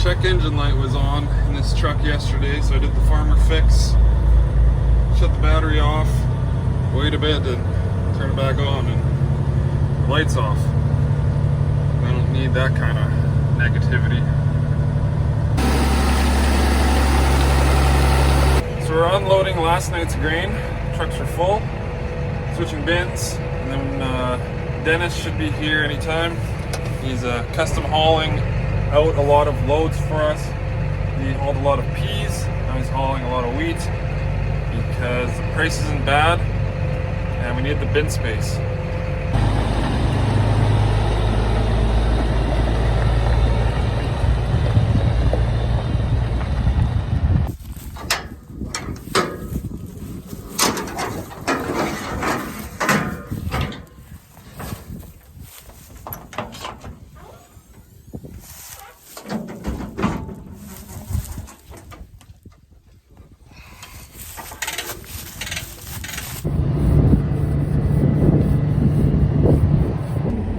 check engine light was on in this truck yesterday, so I did the farmer fix, shut the battery off, wait a bit and turn it back on, and the light's off. I don't need that kind of negativity. So we're unloading last night's grain. Trucks are full, switching bins, and then Dennis should be here anytime. He's custom hauling out a lot of loads for us. He hauled a lot of peas, now he's hauling a lot of wheat because the price isn't bad and we need the bin space.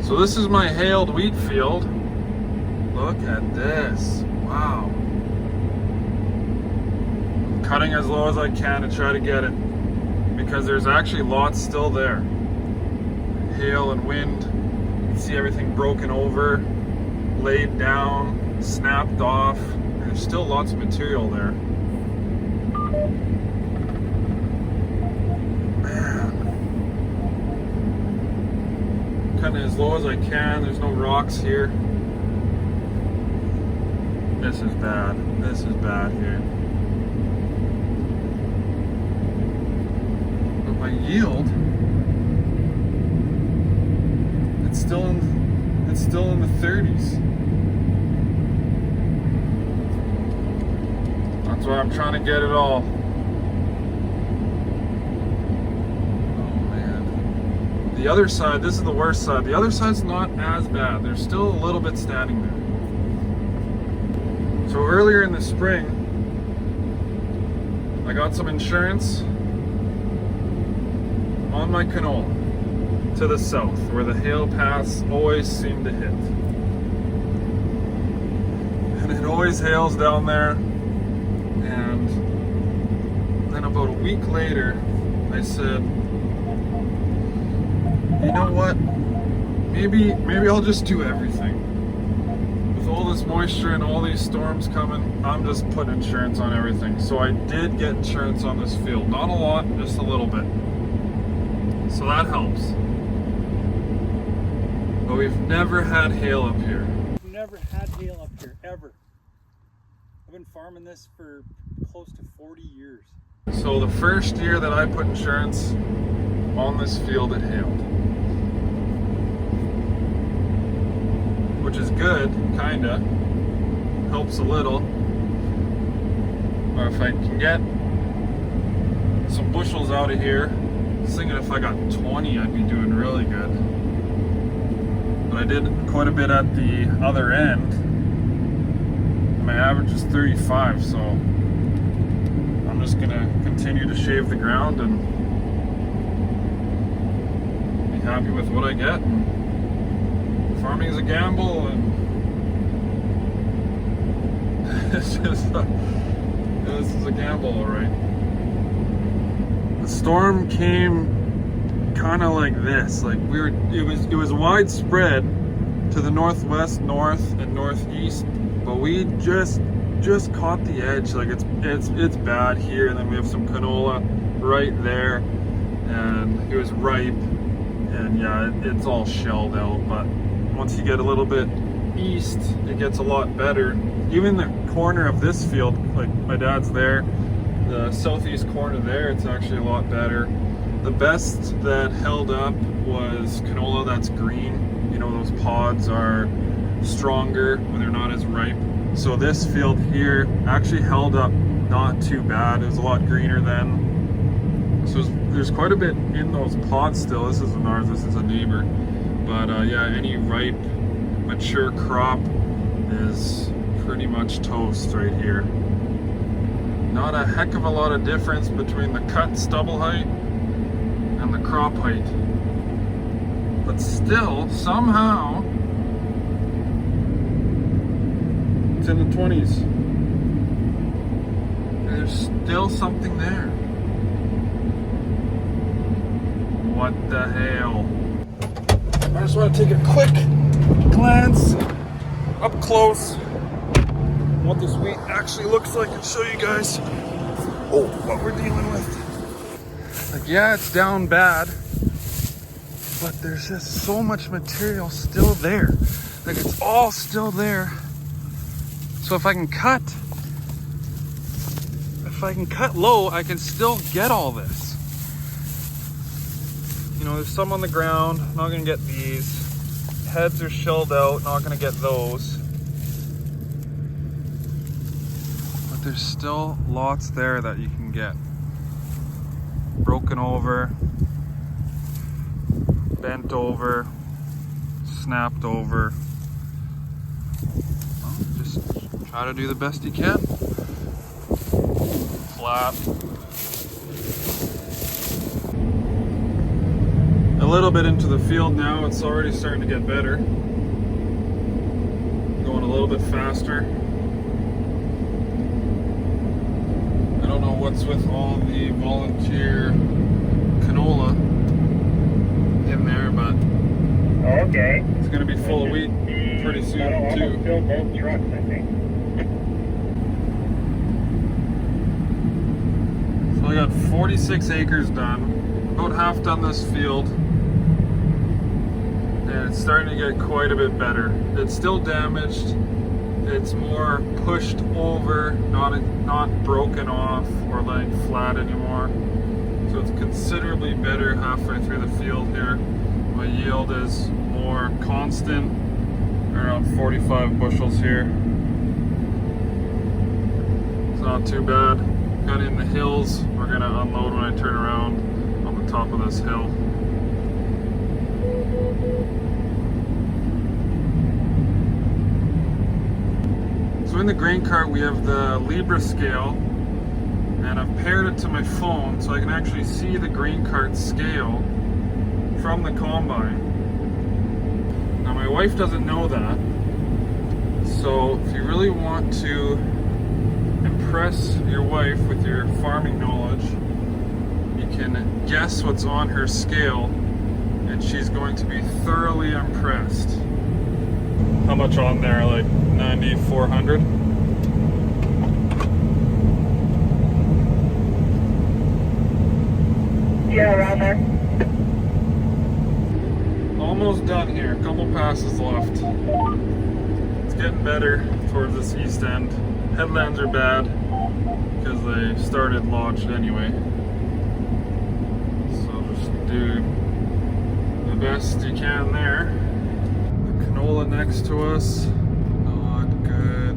So this is my hailed wheat field. Look at this. Wow. I'm cutting as low as I can to try to get it because there's actually lots still there. Hail and wind. You can see everything broken over, laid down, snapped off. There's still lots of material there. Cutting it as low as I can. There's no rocks here. This is bad. This is bad here. But my yield, it's still in the 30s. That's why I'm trying to get it all. The other side, this is the worst side. The other side's not as bad. There's still a little bit standing there. So earlier in the spring, I got some insurance on my canola to the south, where the hail paths always seem to hit. And it always hails down there. And then about a week later, I said, you know what? Maybe I'll just do everything. With all this moisture and all these storms coming, I'm just putting insurance on everything. So I did get insurance on this field. Not a lot, just a little bit. So that helps. But we've never had hail up here. We've never had hail up here, ever. I've been farming this for close to 40 years. So the first year that I put insurance on this field, it hailed. Which is good, kinda. Helps a little. Or if I can get some bushels out of here, I was thinking if I got 20, I'd be doing really good. But I did quite a bit at the other end. My average is 35, so I'm just gonna continue to shave the ground and be happy with what I get. Farming is a gamble, and this is a gamble, all right. The storm came kind of like this, like it was widespread to the northwest, north, and northeast, but we just caught the edge. Like it's bad here, and then we have some canola right there, and it was ripe, and yeah, it's all shelled out, but once you get a little bit east, it gets a lot better. Even the corner of this field, like my dad's there, the southeast corner there, it's actually a lot better. The best that held up was canola that's green. You know, those pods are stronger when they're not as ripe. So this field here actually held up not too bad. It was a lot greener then. So there's quite a bit in those pods still. This isn't ours, this is a neighbor. But yeah, any ripe, mature crop is pretty much toast right here. Not a heck of a lot of difference between the cut stubble height and the crop height. But still, somehow, in the 20s. There's still something there. What the hell? I just want to take a quick glance up close what this wheat actually looks like and show you guys what we're dealing with. Like, yeah, it's down bad, but there's just so much material still there. Like, it's all still there. So if I can cut low, I can still get all this. You know, there's some on the ground, not gonna get these. Heads are shelled out, not gonna get those. But there's still lots there that you can get. Broken over, bent over, snapped over. Well, just try to do the best you can. Flat. A little bit into the field now, it's already starting to get better. Going a little bit faster. I don't know what's with all the volunteer canola in there, but okay. It's going to be full of wheat pretty soon too. Fill both trucks, I think. So I got 46 acres done, about half done this field, and it's starting to get quite a bit better. It's still damaged. It's more pushed over, not broken off or laying flat anymore. So it's considerably better halfway through the field here. My yield is more constant, around 45 bushels here. It's not too bad. Got in the hills. We're gonna unload when I turn around on the top of this hill. So in the grain cart we have the Libra scale, and I've paired it to my phone so I can actually see the grain cart scale from the combine. Now my wife doesn't know that, so if you really want to impress your wife with your farming knowledge, you can guess what's on her scale and she's going to be thoroughly impressed. How much on there? Like 9,400? Yeah, around there. Almost done here, a couple passes left. It's getting better towards this east end. Headlands are bad because they started lodged anyway. So just do the best you can there. The canola next to us, not good.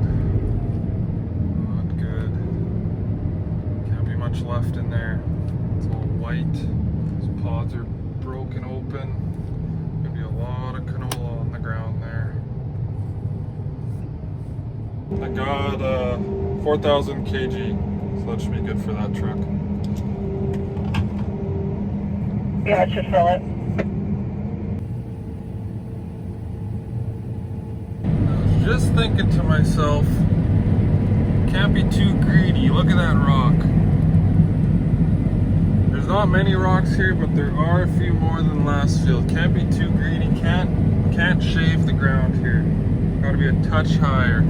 Not good. Can't be much left in there. It's all white. These pods are broken open. Gonna be a lot of canola on the ground there. I got 4,000 kg, so that should be good for that truck. Yeah, it should fill it. I was just thinking to myself, can't be too greedy. Look at that rock. There's not many rocks here, but there are a few more than last field. Can't be too greedy. Can't shave the ground here. Got to be a touch higher.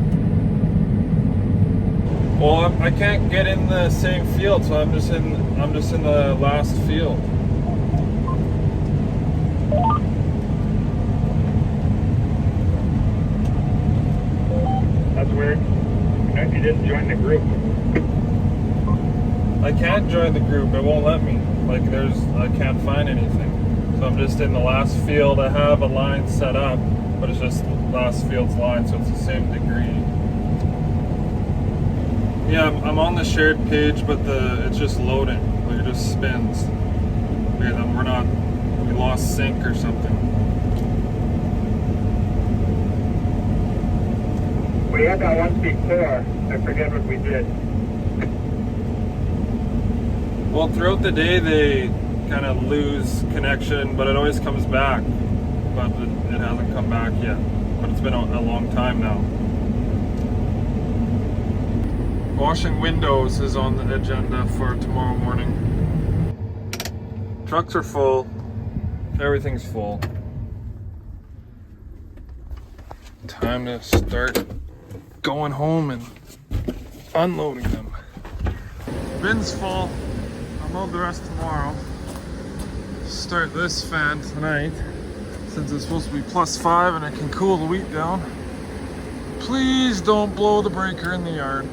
Well, I can't get in the same field, so I'm just in the last field. That's weird. You didn't join the group. I can't join the group. It won't let me. Like, I can't find anything. So I'm just in the last field. I have a line set up, but it's just last field's line, so it's the same degree. Yeah, I'm on the shared page, but it's just loading. Like, it just spins. We lost sync or something. We had that once before. I forget what we did. Well, throughout the day they kind of lose connection, but it always comes back. But it hasn't come back yet. But it's been a long time now. Washing windows is on the agenda for tomorrow morning. Trucks are full. Everything's full. Time to start going home and unloading them. Bin's full. I'll load the rest tomorrow. Start this fan tonight since it's supposed to be +5 and it can cool the wheat down. Please don't blow the breaker in the yard.